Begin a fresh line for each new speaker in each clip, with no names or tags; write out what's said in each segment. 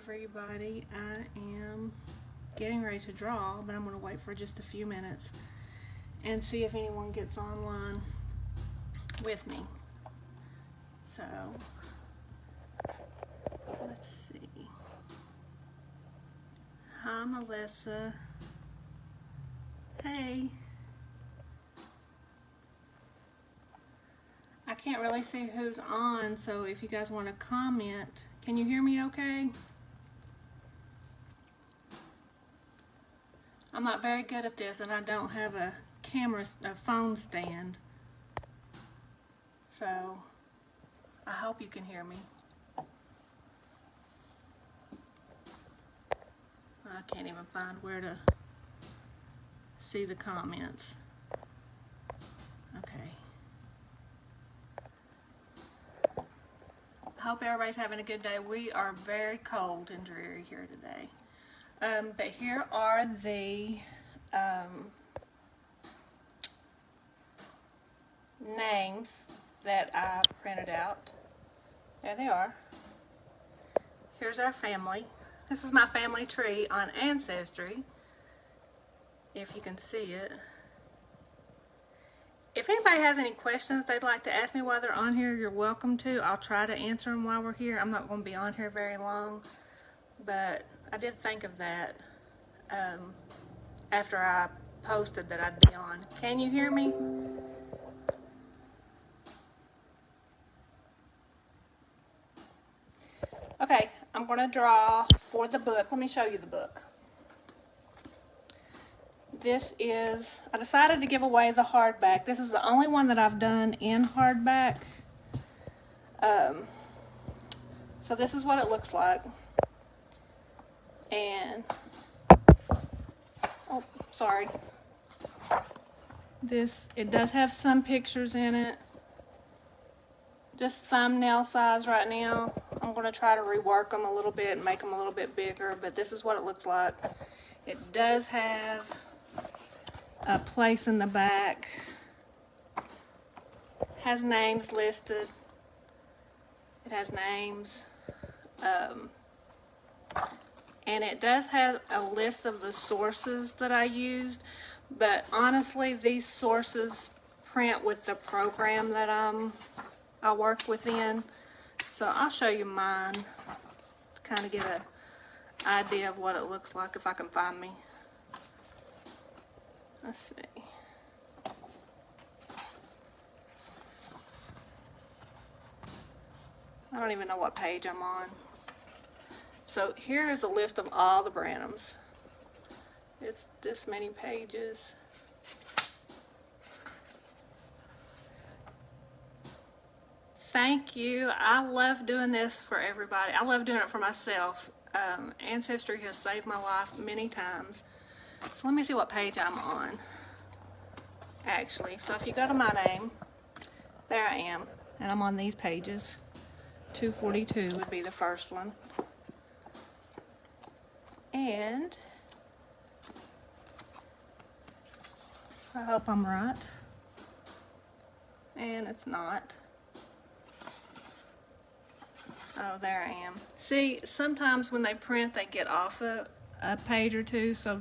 everybody. I am getting ready to draw, but I'm going to wait for just a few minutes and see if anyone gets online with me. So, let's see. Hi, Melissa. Hey. I can't really see who's on, so if you guys want to comment, can you hear me okay? I'm not very good at this, and I don't have a phone stand. So, I hope you can hear me. I can't even find where to see the comments. Okay. I hope everybody's having a good day. We are very cold and dreary here today. But here are the names that I printed out. There they are. Here's our family. This is my family tree on Ancestry, if you can see it. If anybody has any questions they'd like to ask me while they're on here, you're welcome to. I'll try to answer them while we're here. I'm not going to be on here very long, but I did think of that after I posted that I'd be on. Can you hear me? Okay, I'm going to draw for the book. Let me show you the book. This is, I decided to give away the hardback. This is the only one that I've done in hardback. So this is what it looks like. And, oh, sorry. It does have some pictures in it. Just thumbnail size right now. I'm going to try to rework them a little bit and make them a little bit bigger, but this is what it looks like. It does have a place in the back. Has names listed. It has names. And it does have a list of the sources that I used, but honestly these sources print with the program that I work within. So I'll show you mine to kind of get an idea of what it looks like if I can find me. Let's see. I don't even know what page I'm on. So here is a list of all the Branhams. It's this many pages. Thank you. I love doing this for everybody. I love doing it for myself. Ancestry has saved my life many times. So let me see what page I'm on. Actually, so if you go to my name, there I am, and I'm on these pages. 242 would be the first one. And I hope I'm right. And it's not. Oh, there I am. See, sometimes when they print, they get off a page or two, so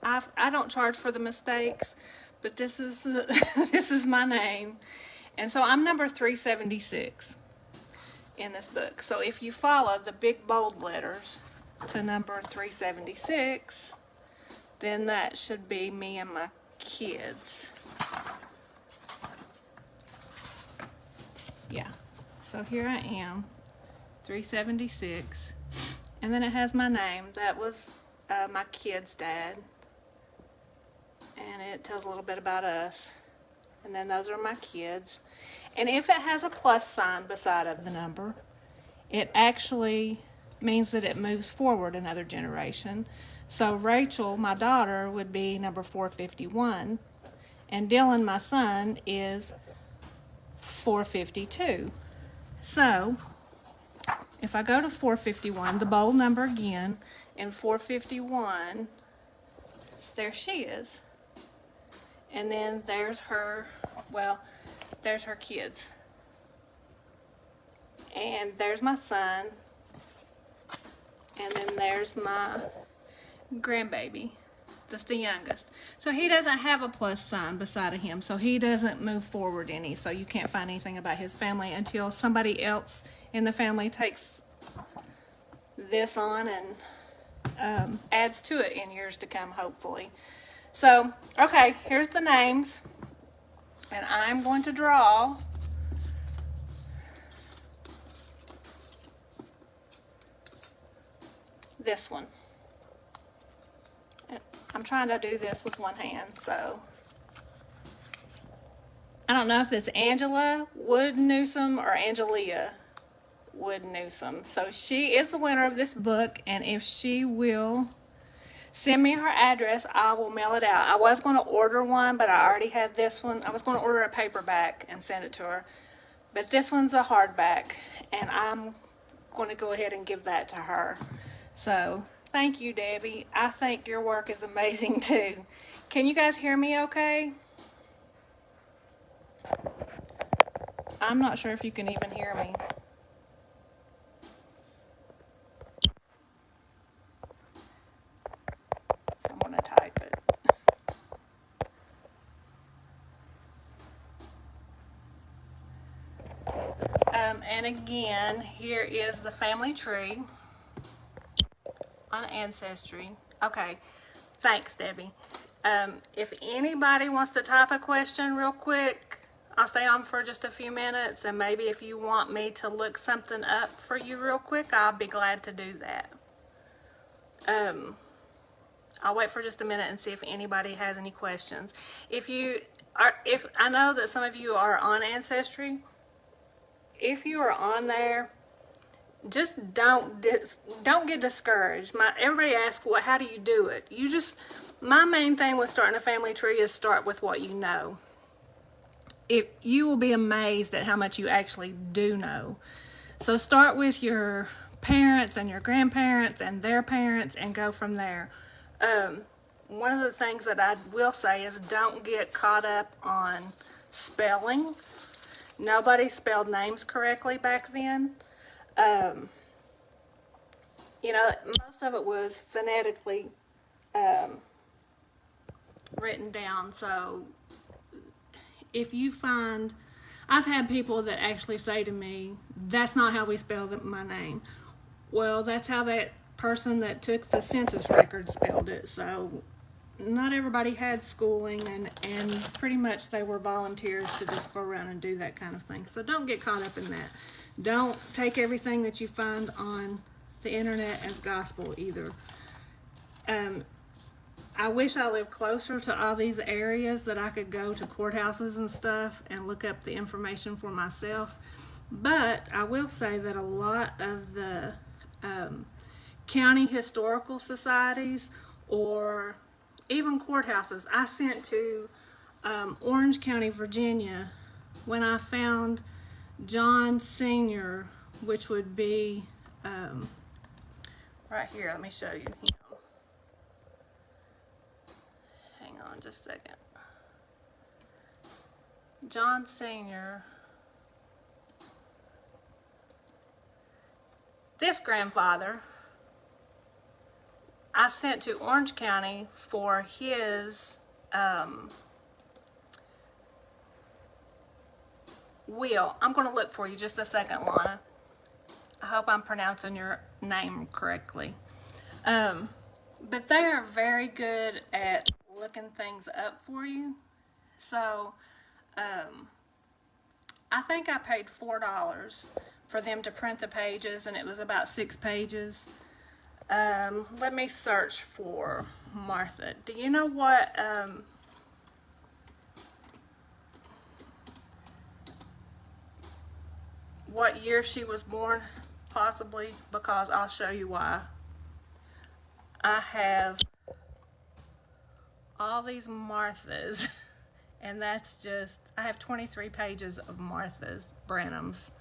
I don't charge for the mistakes, but this is this is my name, and so I'm number 376 in this book. So if you follow the big bold letters to number 376, then that should be me and my kids. Yeah. So here I am, 376, and then it has my name. That was my kid's dad, and it tells a little bit about us, and then those are my kids. And if it has a plus sign beside of the number, it actually means that it moves forward another generation. So Rachel, my daughter, would be number 451, and Dylan, my son, is 452. So, if I go to 451, the bold number again, and 451, there she is. And then there's her, well, there's her kids. And there's my son. And then there's my grandbaby. That's the youngest. So he doesn't have a plus sign beside of him, so he doesn't move forward any. So you can't find anything about his family until somebody else in the family takes this on and adds to it in years to come, hopefully. So, okay, here's the names. And I'm going to draw this one. I'm trying to do this with one hand, so I don't know if it's Angela Wood Newsom or Angelia Wood Newsom. So she is the winner of this book, and if she will send me her address, I will mail it out. I was going to order one, but I already had this one. I was going to order a paperback and send it to her, but this one's a hardback, and I'm going to go ahead and give that to her. So thank you, Debbie. I think your work is amazing too. Can you guys hear me okay? I'm not sure if you can even hear me. So I'm going to type it. And again, here is the family tree on Ancestry. Okay, thanks, Debbie. If anybody wants to type a question real quick, I'll stay on for just a few minutes, and maybe if you want me to look something up for you real quick, I'll be glad to do that. I'll wait for just a minute and see if anybody has any questions. If I know that some of you are on Ancestry, if you are on there, just don't get discouraged. Everybody asks, well, how do you do it? My main thing with starting a family tree is start with what you know. You will be amazed at how much you actually do know. So start with your parents and your grandparents and their parents and go from there. One of the things that I will say is don't get caught up on spelling. Nobody spelled names correctly back then. Most of it was phonetically written down. So if you find, I've had people that actually say to me, that's not how we spell my name. Well, that's how that person that took the census record spelled it. So not everybody had schooling, and pretty much they were volunteers to just go around and do that kind of thing. So don't get caught up in that. Don't take everything that you find on the internet as gospel either. I wish I lived closer to all these areas that I could go to courthouses and stuff and look up the information for myself. But I will say that a lot of the county historical societies or even courthouses I sent to Orange County, Virginia, when I found John Sr., which would be right here. Let me show you. Hang on just a second. John Sr., this grandfather, I sent to Orange County for his will. I'm going to look for you just a second, Lana. I hope I'm pronouncing your name correctly. But they are very good at looking things up for you. So I think I paid $4 for them to print the pages, and it was about 6 pages. Let me search for Martha. Do you know what year she was born? Possibly, because I'll show you why. I have all these Marthas, and that's just, I have 23 pages of Martha's, Branham's.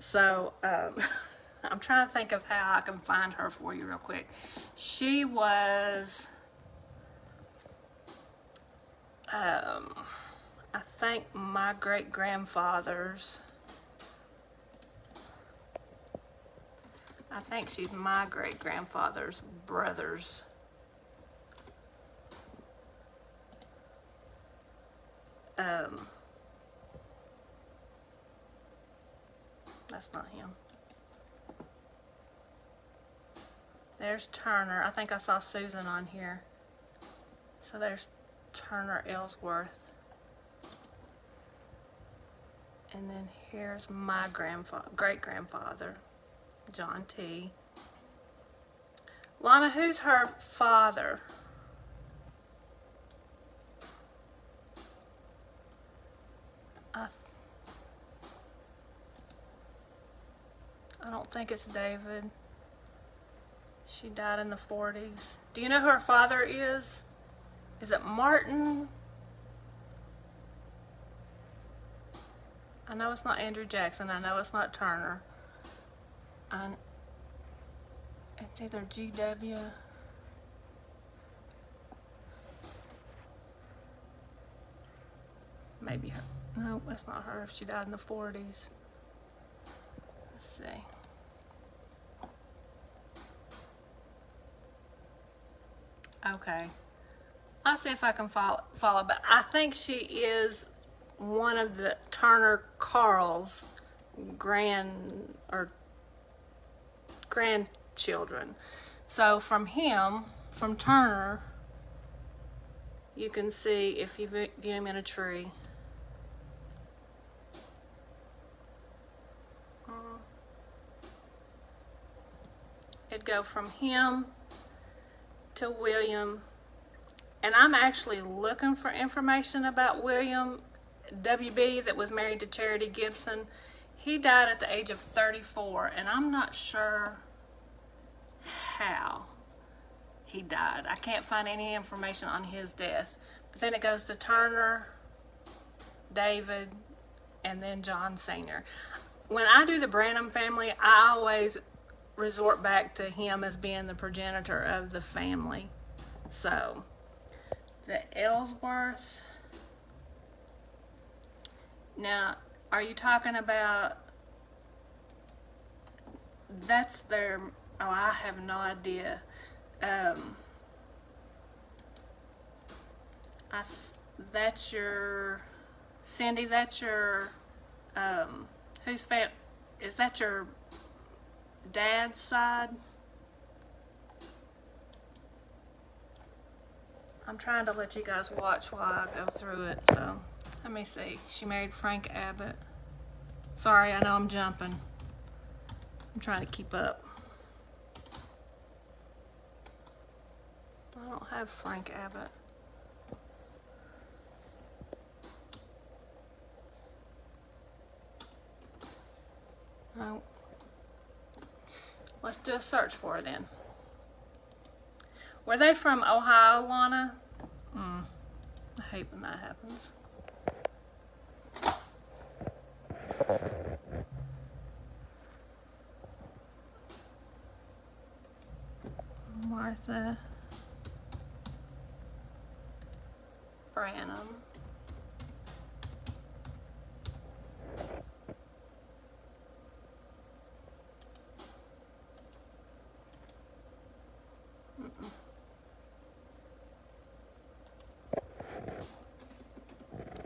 So I'm trying to think of how I can find her for you real quick. She was, I think my great-grandfather's I think she's my great-grandfather's brother's. That's not him. There's Turner. I think I saw Susan on here. So there's Turner Ellsworth. And then here's my great-grandfather, John T. Lana, who's her father? I don't think it's David. She died in the 40s. Do you know who her father is? Is it Martin? I know it's not Andrew Jackson. I know it's not Turner. It's either GW. Maybe her. No, that's not her. She died in the 40s. Let's see. Okay. I'll see if I can follow, but I think she is one of the Turner Carl's grandchildren. So from him, from Turner, you can see if you view him in a tree. It'd go from him to William, and I'm actually looking for information about William WB that was married to Charity Gibson. He died at the age of 34, and I'm not sure how he died. I can't find any information on his death. But then it goes to Turner, David, and then John Sr. When I do the Branham family, I always resort back to him as being the progenitor of the family. So the Ellsworths. Now, are you talking about, that's their, oh, I have no idea. That's your, Cindy, that's your, whose family, is that your dad's side? I'm trying to let you guys watch while I go through it, so let me see. She married Frank Abbott. Sorry, I know I'm jumping. I'm trying to keep up. I don't have Frank Abbott. No. Let's do a search for her then. Were they from Ohio, Lana? I hate when that happens. Martha Branham.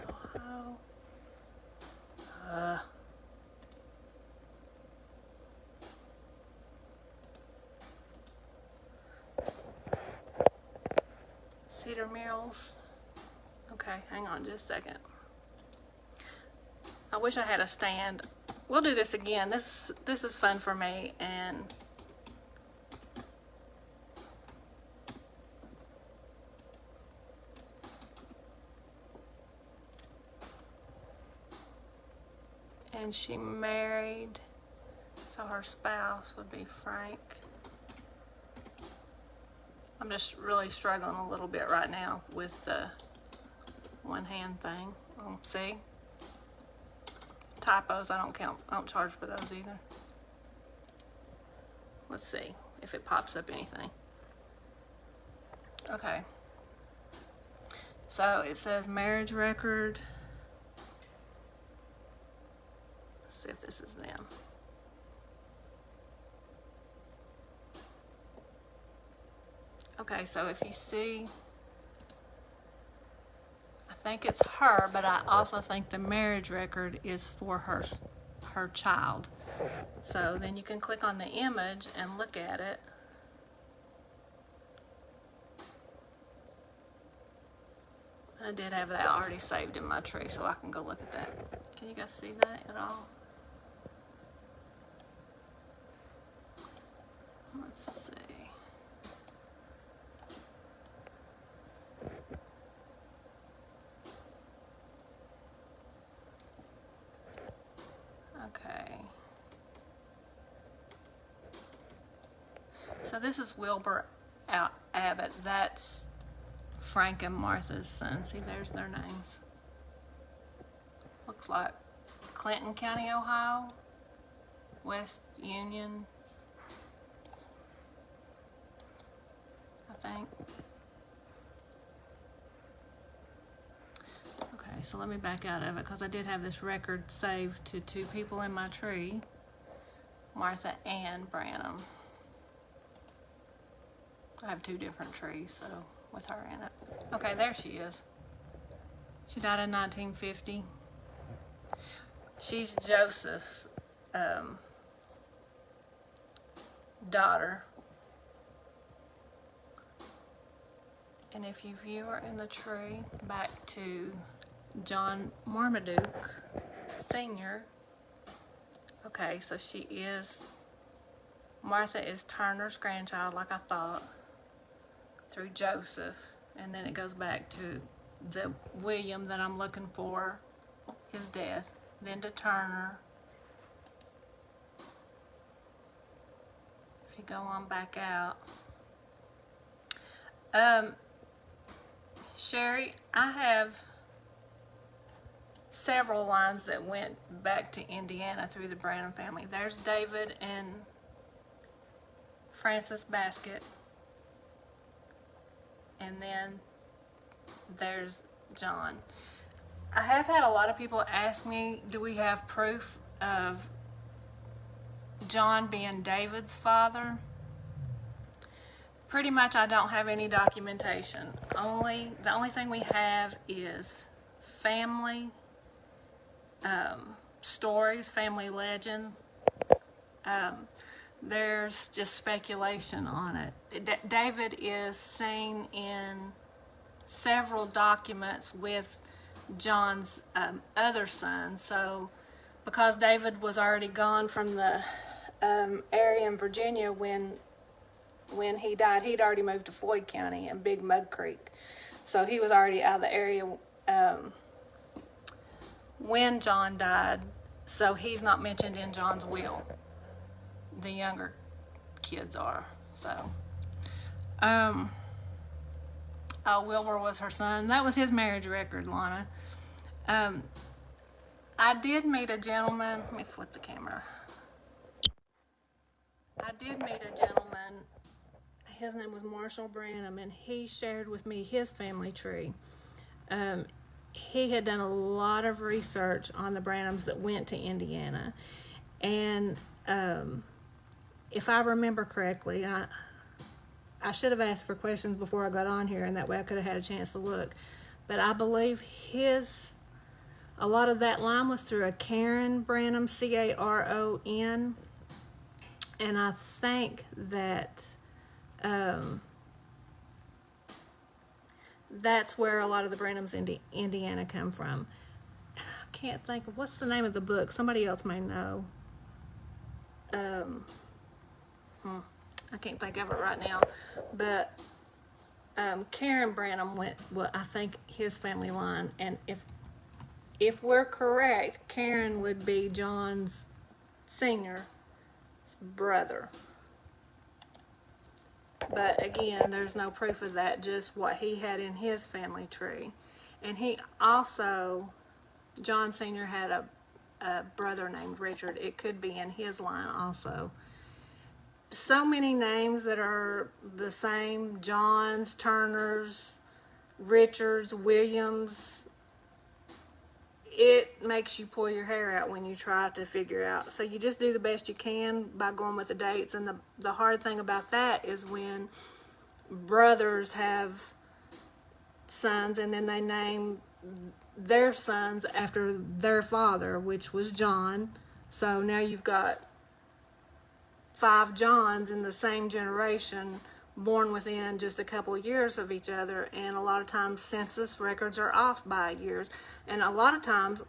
Ohio. Cedar Mills. Okay, hang on just a second. I wish I had a stand. We'll do this again. This is fun for me, and she married, so her spouse would be Frank. I'm just really struggling a little bit right now with the one hand thing. See? Typos, I don't count. I don't charge for those either. Let's see if it pops up anything. Okay. So it says marriage record. Let's see if this is them. Okay, so if you see, I think it's her, but I also think the marriage record is for her child. So then you can click on the image and look at it. I did have that already saved in my tree, so I can go look at that. Can you guys see that at all? Let's see. Okay. So this is Wilbur Abbott. That's Frank and Martha's son. See, there's their names. Looks like Clinton County, Ohio, West Union, I think. Okay, so let me back out of it because I did have this record saved to 2 people in my tree, Martha and Branham. I have 2 different trees, so with her in it. Okay, there she is. She died in 1950. She's Joseph's daughter. And if you view her in the tree, back to John Marmaduke Sr. Okay, so she is, Martha is Turner's grandchild, like I thought, through Joseph. And then it goes back to the William that I'm looking for, his death. Then to Turner. If you go on back out. Sherry, I have several lines that went back to Indiana through the Branham family. There's David and Francis Basket. And then there's John. I have had a lot of people ask me, do we have proof of John being David's father? Pretty much I don't have any documentation. The only thing we have is family stories, family legend. There's just speculation on it. David is seen in several documents with John's other son. So because David was already gone from the area in Virginia when he died, he'd already moved to Floyd County and Big Mud Creek. So he was already out of the area when John died. So he's not mentioned in John's will. The younger kids are. So Wilbur was her son. That was his marriage record, Lana. I did meet a gentleman. Let me flip the camera. I did meet a gentleman. His name was Marshall Branham, and he shared with me his family tree. He had done a lot of research on the Branhams that went to Indiana. And if I remember correctly, I should have asked for questions before I got on here, and that way I could have had a chance to look. But I believe a lot of that line was through a Karen Branham, Caron. And I think that that's where a lot of the Branhams in Indiana come from. I can't think of, what's the name of the book? Somebody else may know. I can't think of it right now. But Karen Branham went, well, I think his family line. And if we're correct, Karen would be John's Sr.'s brother. But again, there's no proof of that, just what he had in his family tree. And he also, John Sr. had a brother named Richard. It could be in his line also. So many names that are the same: Johns, Turners, Richards, Williams. It makes you pull your hair out when you try to figure out. So you just do the best you can by going with the dates. And the hard thing about that is when brothers have sons, and then they name their sons after their father, which was John. So now you've got 5 Johns in the same generation, born within just a couple of years of each other, and a lot of times census records are off by years. And a lot of times,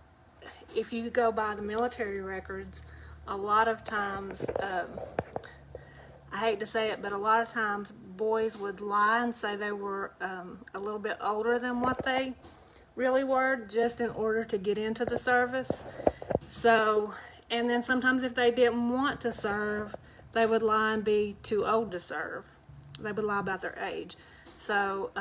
if you go by the military records, a lot of times, I hate to say it, but a lot of times boys would lie and say they were a little bit older than what they really were, just in order to get into the service. So, and then sometimes if they didn't want to serve, they would lie and be too old to serve. They would lie about their age. So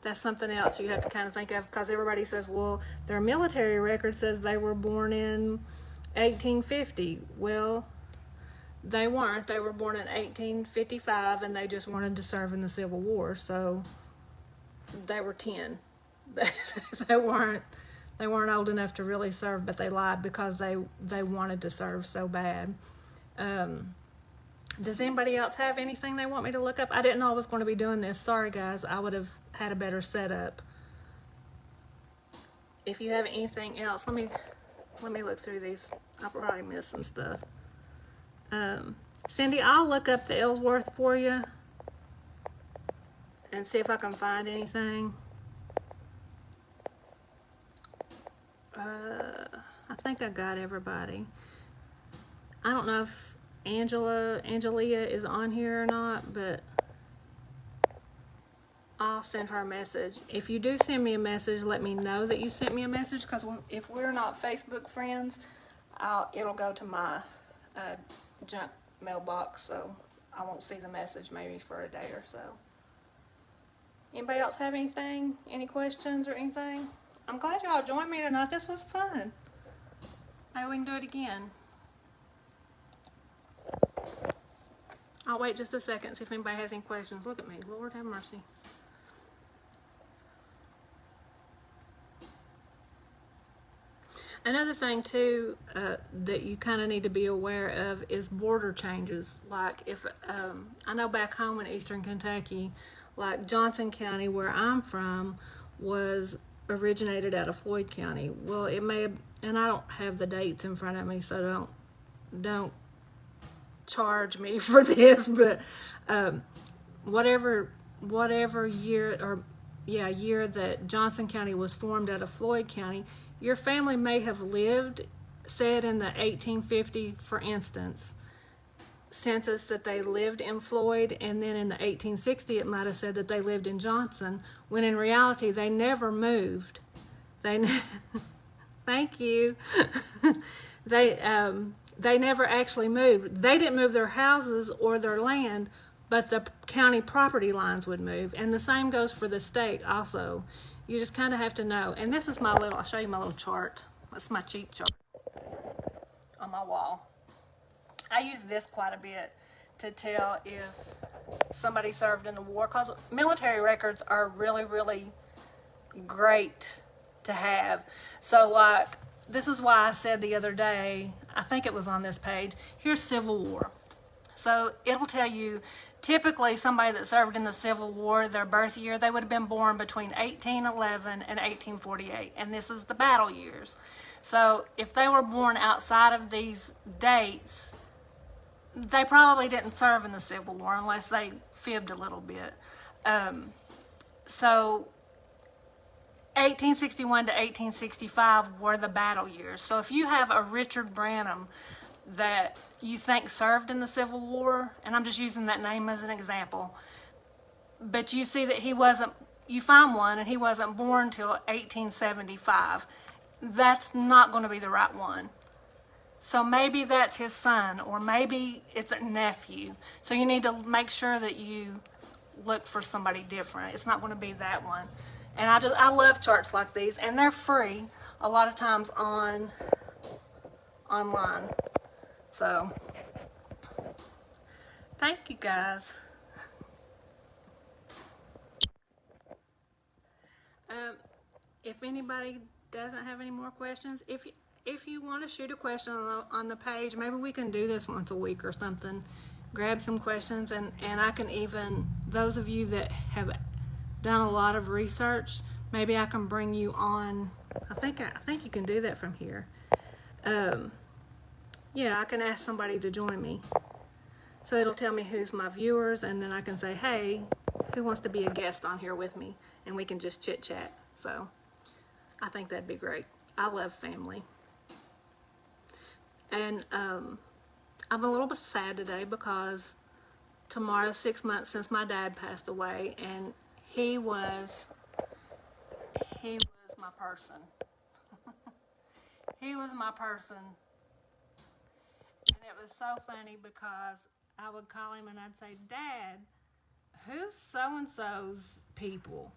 that's something else you have to kind of think of, because everybody says, well, their military record says they were born in 1850. Well, they weren't. They were born in 1855, and they just wanted to serve in the Civil War. So they were 10. they weren't old enough to really serve, but they lied because they wanted to serve so bad. Does anybody else have anything they want me to look up? I didn't know I was going to be doing this. Sorry, guys. I would have had a better setup. If you have anything else, let me look through these. I'll probably miss some stuff. Cindy, I'll look up the Ellsworth for you and see if I can find anything. I think I got everybody. I don't know if Angelia is on here or not, but I'll send her a message. If you do send me a message, let me know that you sent me a message, because if we're not Facebook friends, it'll go to my junk mailbox, so I won't see the message maybe for a day or so. Anybody else have anything? Any questions or anything? I'm glad y'all joined me tonight. This was fun. Maybe we can do it again. I'll wait just a second, see if anybody has any questions. Look at me. Lord have mercy. Another thing too that you kind of need to be aware of is border changes. Like if I know back home in Eastern Kentucky, like Johnson County, where I'm from, was originated out of Floyd County. Well, it may have, and I don't have the dates in front of me, so don't charge me for this, but whatever year year that Johnson County was formed out of Floyd County, your family may have lived, said in the 1850, for instance, census, that they lived in Floyd, and then in the 1860 it might have said that they lived in Johnson, when in reality they never moved. Thank you. They never actually moved. They didn't move their houses or their land, but the county property lines would move. And the same goes for the state also. You just kind of have to know. And this is I'll show you my little chart. That's my cheat chart on my wall. I use this quite a bit to tell if somebody served in the war, because military records are really, really great to have. So like, this is why I said the other day, I think it was on this page, here's Civil War. So it'll tell you, typically somebody that served in the Civil War, their birth year, they would have been born between 1811 and 1848, and this is the battle years. So if they were born outside of these dates, they probably didn't serve in the Civil War unless they fibbed a little bit. So 1861 to 1865 were the battle years. So if you have a Richard Branham that you think served in the Civil War, and I'm just using that name as an example, but you see that you find one and he wasn't born till 1875, that's not going to be the right one. So maybe that's his son, or maybe it's a nephew. So you need to make sure that you look for somebody different. It's not going to be that one. And I love charts like these, and they're free a lot of times online. So thank you guys. If anybody doesn't have any more questions, if you want to shoot a question on the page, maybe we can do this once a week or something. grab some questions, and I can even, those of you that have done a lot of research, maybe I can bring you on. I think you can do that from here. Yeah, I can ask somebody to join me. So it'll tell me who's my viewers, and then I can say, hey, who wants to be a guest on here with me? And we can just chit chat. So I think that'd be great. I love family. And I'm a little bit sad today because tomorrow's 6 months since my dad passed away, and he was my person. He was my person. And it was so funny because I would call him and I'd say, Dad, who's so-and-so's people?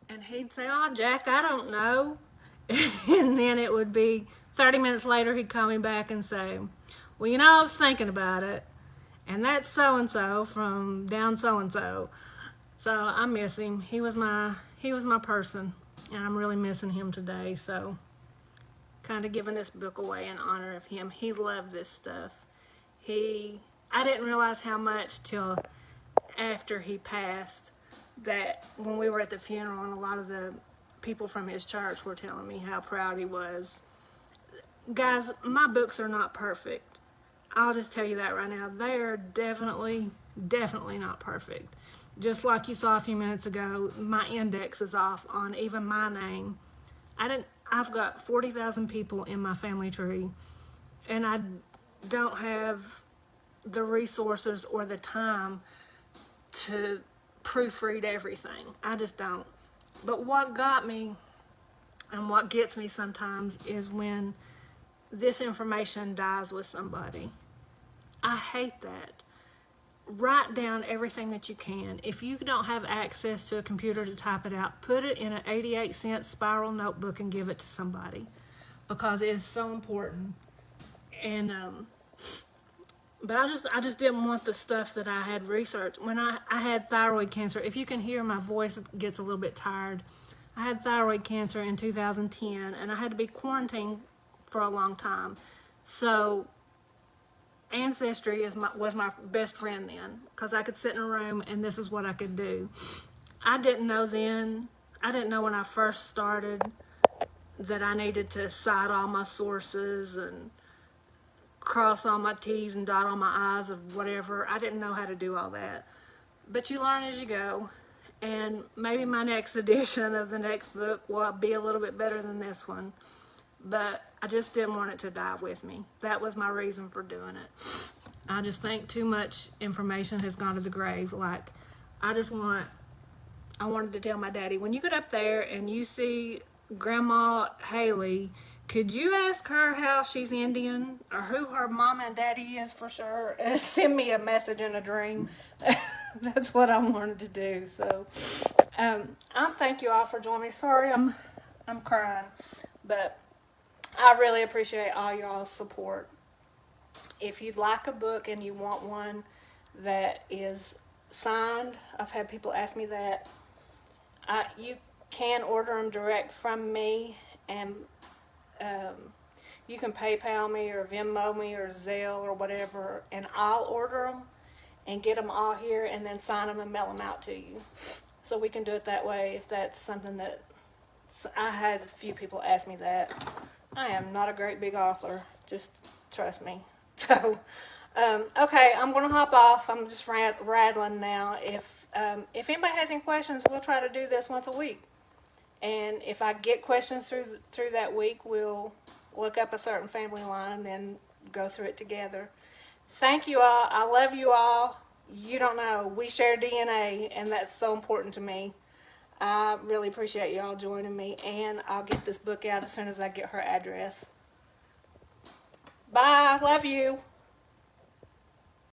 And he'd say, oh, Jack, I don't know. And then it would be 30 minutes later, he'd call me back and say, well, you know, I was thinking about it, and that's so-and-so from down so-and-so. So I miss him. He was my person, and I'm really missing him today. So kind of giving this book away in honor of him. He loved this stuff. I didn't realize how much till after he passed, that when we were at the funeral and a lot of the people from his church were telling me how proud he was. Guys, my books are not perfect. I'll just tell you that right now. They are definitely not perfect. Just like you saw a few minutes ago, my index is off on even my name. I've got 40,000 people in my family tree, and I don't have the resources or the time to proofread everything. I just don't. But what got me and what gets me sometimes is when this information dies with somebody. I hate that. Write down everything that you can. If you don't have access to a computer to type it out, put it in an 88-cent spiral notebook and give it to somebody, because it is so important. And but I just didn't want the stuff that I had researched. When I had thyroid cancer, if you can hear my voice gets a little bit tired. I had thyroid cancer in 2010, and I had to be quarantined for a long time. So Ancestry was my best friend then, because I could sit in a room and this is what I could do. I didn't know then, I didn't know when I first started that I needed to cite all my sources and cross all my T's and dot all my I's of whatever. I didn't know how to do all that. But you learn as you go, and maybe my next edition of the next book will be a little bit better than this one. But I just didn't want it to die with me. That was my reason for doing it. I just think too much information has gone to the grave. Like, I wanted to tell my daddy, when you get up there and you see Grandma Haley, could you ask her how she's Indian or who her mama and daddy is for sure? And send me a message in a dream. That's what I wanted to do. So, I thank you all for joining me. Sorry, I'm crying, but I really appreciate all y'all's support. If you'd like a book and you want one that is signed, I've had people ask me that. You can order them direct from me, and you can PayPal me or Venmo me or Zelle or whatever, and I'll order them and get them all here and then sign them and mail them out to you. So we can do it that way if that's something that I had a few people ask me that. I am not a great big author, just trust me. So, okay, I'm going to hop off. I'm just rattling now. If anybody has any questions, we'll try to do this once a week. And if I get questions through that week, we'll look up a certain family line and then go through it together. Thank you all. I love you all. You don't know. We share DNA, and that's so important to me. I really appreciate y'all joining me, and I'll get this book out as soon as I get her address. Bye. Love you.